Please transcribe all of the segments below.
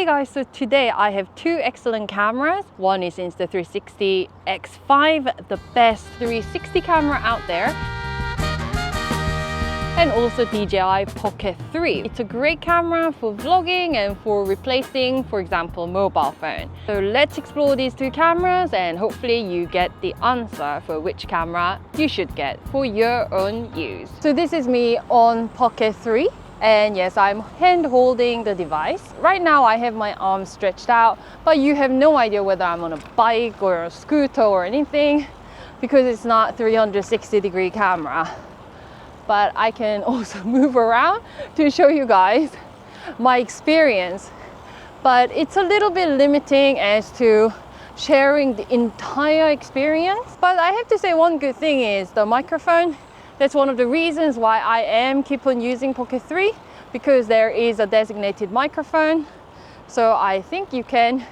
guys, so today I have two excellent cameras. One is Insta360 X5, the best 360 camera out there. And also DJI Pocket 3. It's a great camera for vlogging and for replacing, for example, mobile phone. So let's explore these two cameras and hopefully you get the answer for which camera you should get for your own use. So this is me on Pocket 3. And yes, I'm hand holding the device. Right now I have my arms stretched out, but you have no idea whether I'm on a bike or a scooter or anything because it's not 360-degree camera. But I can also move around to show you guys my experience. But it's a little bit limiting as to sharing the entire experience. But I have to say one good thing is the microphone. That's one of the reasons why I am keep on using Pocket 3, because there is a designated microphone. So I think you can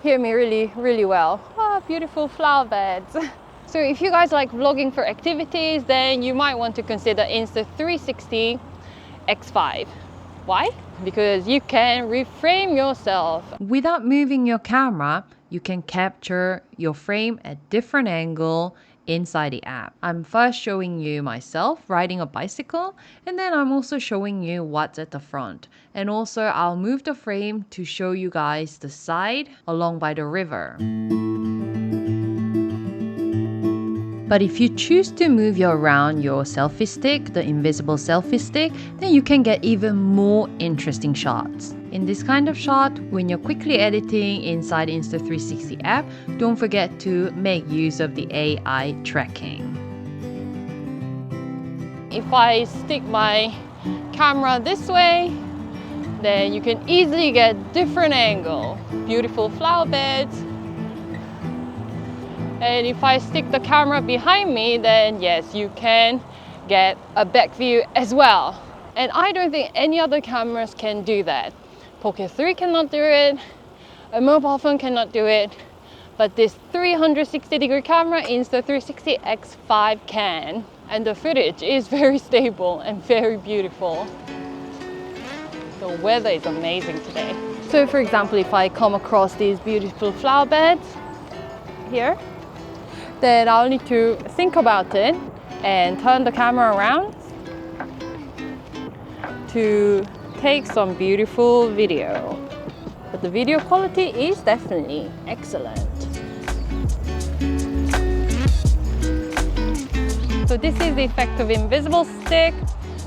hear me really well. Oh, beautiful flower beds. So if you guys like vlogging for activities, then you might want to consider Insta360 X5. Why? Because you can reframe yourself. Without moving your camera, you can capture your frame at different angle inside the app. I'm first showing you myself riding a bicycle, and then I'm also showing you what's at the front. And also I'll move the frame to show you guys the side along by the river. But if you choose to move around your selfie stick, the invisible selfie stick, then you can get even more interesting shots. In this kind of shot, when you're quickly editing inside Insta360 app, don't forget to make use of the AI tracking. If I stick my camera this way, then you can easily get different angle. Beautiful flower beds. And if I stick the camera behind me, then yes, you can get a back view as well. And I don't think any other cameras can do that. Pocket 3 cannot do it, a mobile phone cannot do it, but this 360-degree camera, Insta360 X5 can. And the footage is very stable and very beautiful. The weather is amazing today. So for example, if I come across these beautiful flower beds here, then I'll need to think about it and turn the camera around to take some beautiful video. But the video quality is definitely excellent. So this is the effect of invisible stick,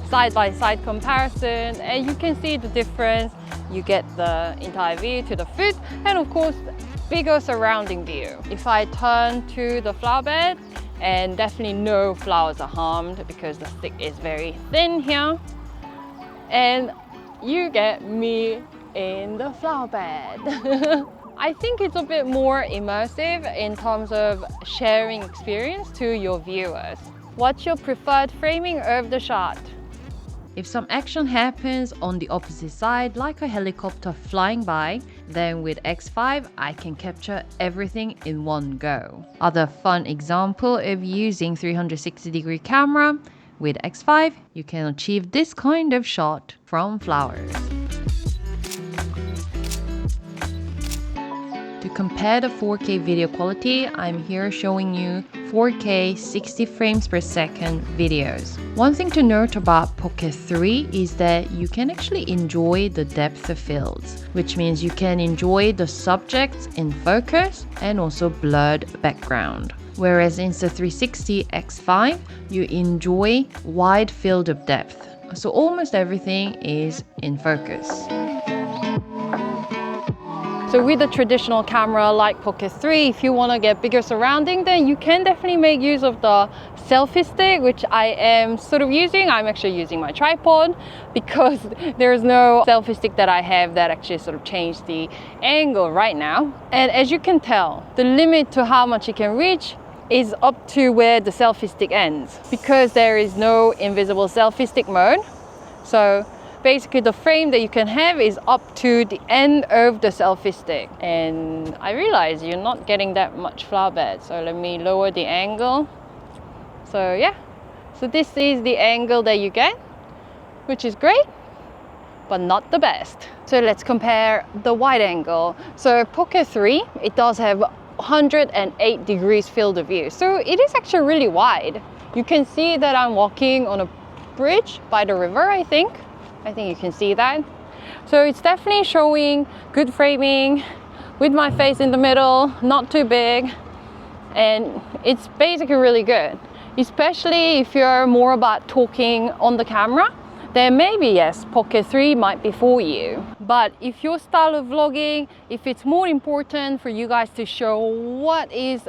side-by-side comparison, and you can see the difference. You get the entire view to the foot, and of course, bigger surrounding view. If I turn to the flower bed, and definitely no flowers are harmed because the stick is very thin here, and you get me in the flower bed. I think it's a bit more immersive in terms of sharing experience to your viewers. What's your preferred framing of the shot? If some action happens on the opposite side, like a helicopter flying by, then with X5, I can capture everything in one go. Other fun example of using 360-degree camera, with X5, you can achieve this kind of shot from flowers. To compare the 4K video quality, I'm here showing you 4K 60 frames per second videos. One thing to note about Pocket 3 is that you can actually enjoy the depth of fields, which means you can enjoy the subjects in focus and also blurred background. Whereas Insta360 X5, you enjoy wide field of depth. So almost everything is in focus. So with a traditional camera like Pocket 3, if you want to get bigger surrounding, then you can definitely make use of the selfie stick, which I am sort of using. I'm actually using my tripod because there is no selfie stick that I have that actually sort of changed the angle right now. And as you can tell, the limit to how much it can reach is up to where the selfie stick ends, because there is no invisible selfie stick mode. So basically the frame that you can have is up to the end of the selfie stick. And I realize you're not getting that much flower bed. So let me lower the angle. So yeah, so this is the angle that you get, which is great, but not the best. So let's compare the wide angle. So Pocket 3, it does have 108 degrees field of view. So it is actually really wide. You can see that I'm walking on a bridge by the river, I think. I think you can see that. So it's definitely showing good framing with my face in the middle, not too big. And it's basically really good, especially if you're more about talking on the camera. Then maybe yes, Pocket 3 might be for you. But if your style of vlogging, if it's more important for you guys to show what is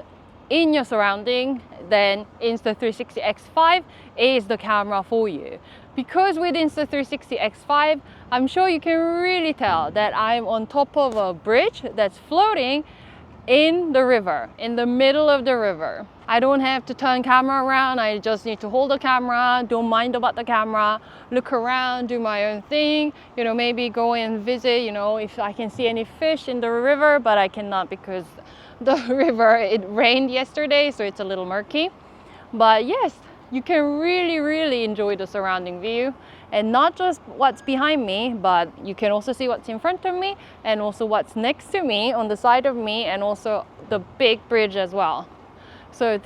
in your surrounding, then Insta360 X5 is the camera for you. Because with Insta360 X5, I'm sure you can really tell that I'm on top of a bridge that's floating in the river, in the middle of the river. I don't have to turn camera around. I just need to hold the camera, don't mind about the camera, look around, do my own thing, you know, maybe go and visit, you know, if I can see any fish in the river, but I cannot because the river, it rained yesterday, so it's a little murky. But yes, you can really enjoy the surrounding view, and not just what's behind me, but you can also see what's in front of me and also what's next to me on the side of me, and also the big bridge as well. So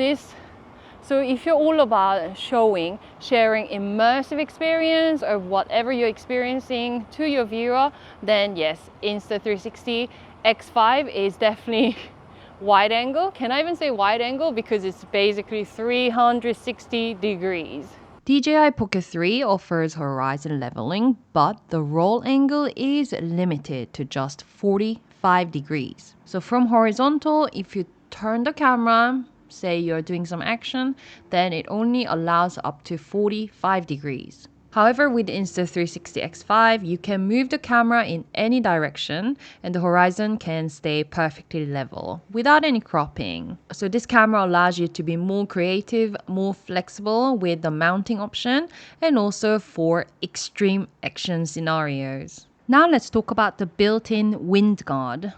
if you're all about sharing immersive experience of whatever you're experiencing to your viewer, then yes, Insta360 X5 is definitely wide angle. Can I even say wide angle? Because it's basically 360 degrees. DJI Pocket 3 offers horizon leveling, but the roll angle is limited to just 45 degrees. So from horizontal, if you turn the camera, say you're doing some action, then it only allows up to 45 degrees. However, with Insta360 X5, you can move the camera in any direction and the horizon can stay perfectly level without any cropping. So this camera allows you to be more creative, more flexible with the mounting option, and also for extreme action scenarios. Now let's talk about the built-in wind guard.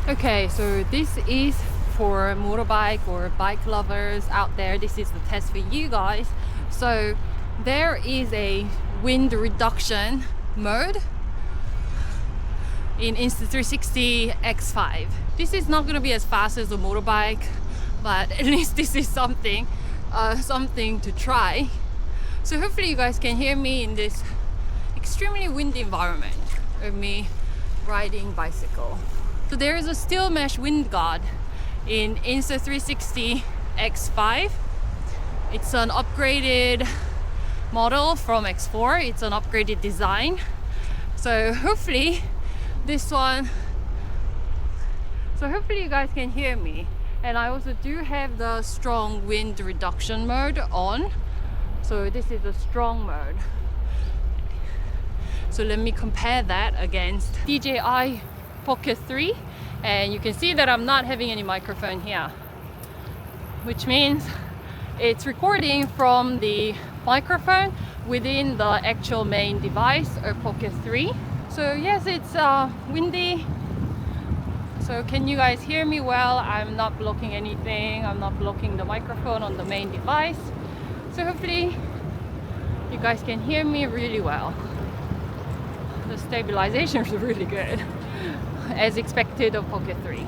Okay, so this is for motorbike or bike lovers out there. This is the test for you guys. So there is a wind reduction mode in Insta360 X5. This is not going to be as fast as a motorbike, but at least this is something to try. So hopefully you guys can hear me in this extremely windy environment of me riding bicycle. So there is a steel mesh wind guard in Insta360 X5. It's an upgraded model from X4. It's an upgraded design. So hopefully hopefully you guys can hear me. And I also do have the strong wind reduction mode on. So this is a strong mode. So let me compare that against DJI Pocket 3. And you can see that I'm not having any microphone here, which means it's recording from the microphone within the actual main device of Pocket 3. So yes, it's windy. So can you guys hear me well? I'm not blocking anything. I'm not blocking the microphone on the main device. So hopefully you guys can hear me really well. The stabilization is really good, as expected of Pocket 3.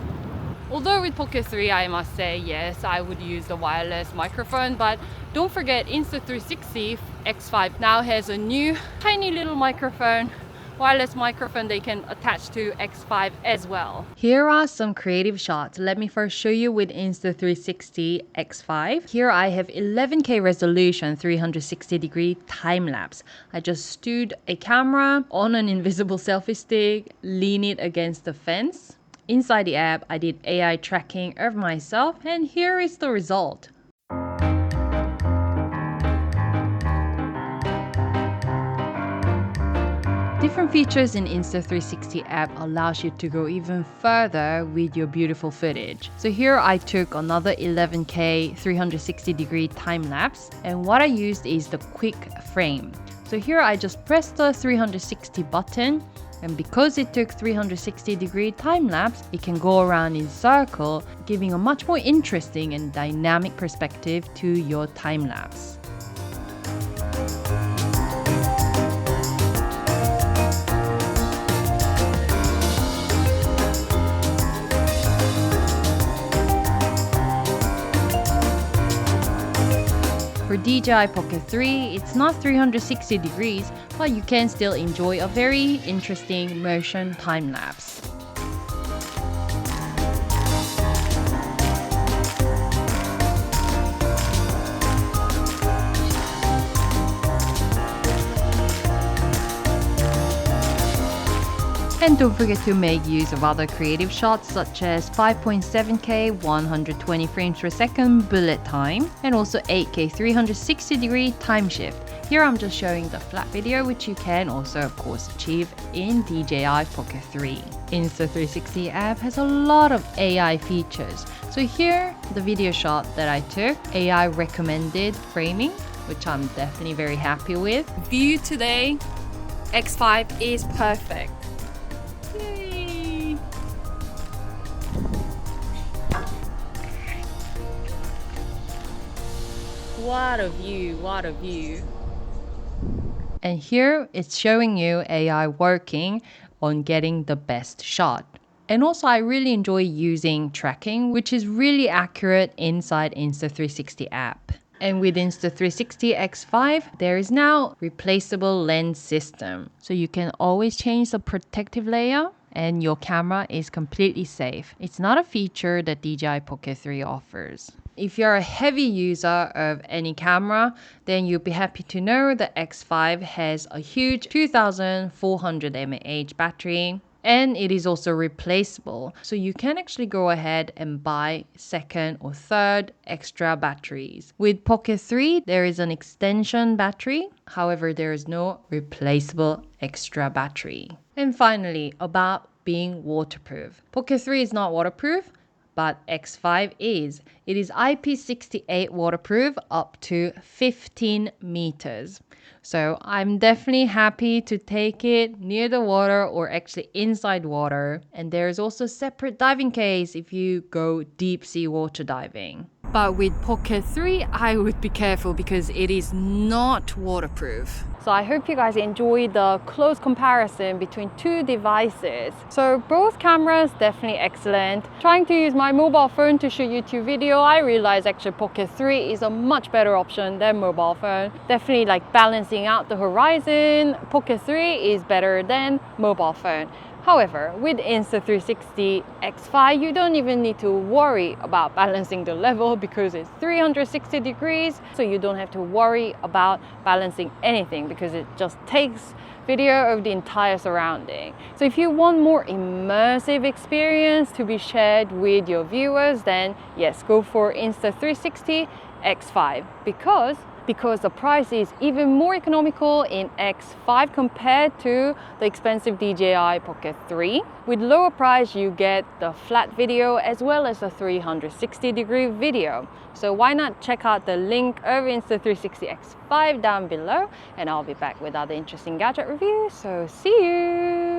Although with Pocket 3, I must say, yes, I would use the wireless microphone, but don't forget Insta360 X5 now has a new tiny little microphone, wireless microphone they can attach to X5 as well. Here are some creative shots. Let me first show you with Insta360 X5. Here I have 11K resolution 360 degree time lapse. I just stood a camera on an invisible selfie stick, lean it against the fence. Inside the app, I did AI tracking of myself, and here is the result. Different features in Insta360 app allows you to go even further with your beautiful footage. So here I took another 11K 360 degree time lapse, and what I used is the quick frame. So here I just pressed the 360 button, and because it took 360 degree time lapse, it can go around in circle, giving a much more interesting and dynamic perspective to your time lapse. DJI Pocket 3, it's not 360 degrees, but you can still enjoy a very interesting motion time lapse. And don't forget to make use of other creative shots such as 5.7K 120 frames per second bullet time and also 8K 360 degree time shift. Here I'm just showing the flat video, which you can also of course achieve in DJI Pocket 3. Insta360 app has a lot of AI features. So here the video shot that I took, AI recommended framing, which I'm definitely very happy with. View today, X5 is perfect. What a view, what a view. And here it's showing you AI working on getting the best shot. And also I really enjoy using tracking, which is really accurate inside Insta360 app. And with Insta360 X5, there is now replaceable lens system. So you can always change the protective layer and your camera is completely safe. It's not a feature that DJI Pocket 3 offers. If you're a heavy user of any camera, then you'll be happy to know the X5 has a huge 2400 mAh battery. And it is also replaceable. So you can actually go ahead and buy second or third extra batteries. With Pocket 3, there is an extension battery. However, there is no replaceable extra battery. And finally, about being waterproof. Pocket 3 is not waterproof, but X5 is. It is IP68 waterproof up to 15 meters. So I'm definitely happy to take it near the water or actually inside water. And there's also a separate diving case if you go deep sea water diving. But with Pocket 3, I would be careful because it is not waterproof. So I hope you guys enjoyed the close comparison between two devices. So both cameras definitely excellent. Trying to use my mobile phone to shoot YouTube video, I realized actually Pocket 3 is a much better option than mobile phone. Definitely like balancing out the horizon, Pocket 3 is better than mobile phone. However, with Insta360 X5, you don't even need to worry about balancing the level because it's 360 degrees, so you don't have to worry about balancing anything because it just takes video of the entire surrounding. So if you want more immersive experience to be shared with your viewers, then yes, go for Insta360 X5 because the price is even more economical in X5 compared to the expensive DJI Pocket 3. With lower price, you get the flat video as well as the 360 degree video. So why not check out the link of Insta360 X5 down below, and I'll be back with other interesting gadget reviews. So see you!